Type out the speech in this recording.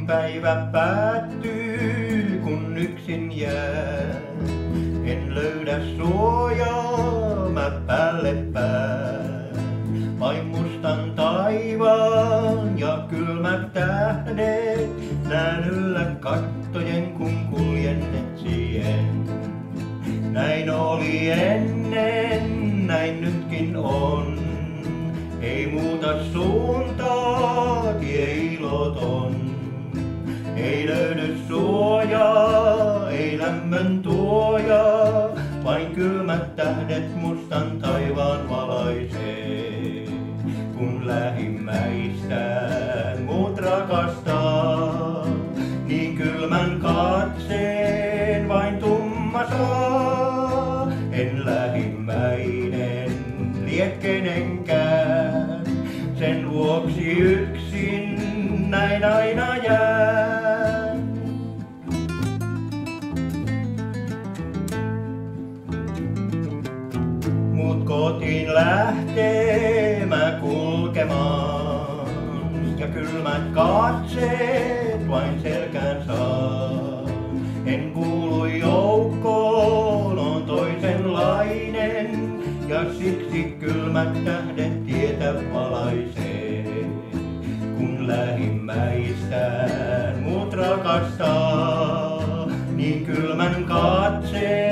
päivä päättyy, kun yksin jää. En löydä suojaa, mä päälle pään. Vain mustan taivaan ja kylmät tähdet, näen yllä kattojen kun kuljen etsien. Näin oli ennen, näin nytkin on. Ei muuta suuntaa, tie iloton. Ei löydy suojaa, ei lämmön tuojaa, vain kylmät tähdet mustan taivaan valaisee. Kun lähimmäistään muut rakastaa, niin kylmän katseen vain tumma saa. En lähimmäinen lie kenenkään, sen vuoksi yksin näin aina jään. Mut kotiin lähtee mä kulkemaan, ja kylmät katseet vain selkään saa. En kuulu joukkoon, on toisenlainen, ja siksi kylmät tähdet tietä valaisee. Kun lähimmäistään muut rakastaa, niin kylmän katseen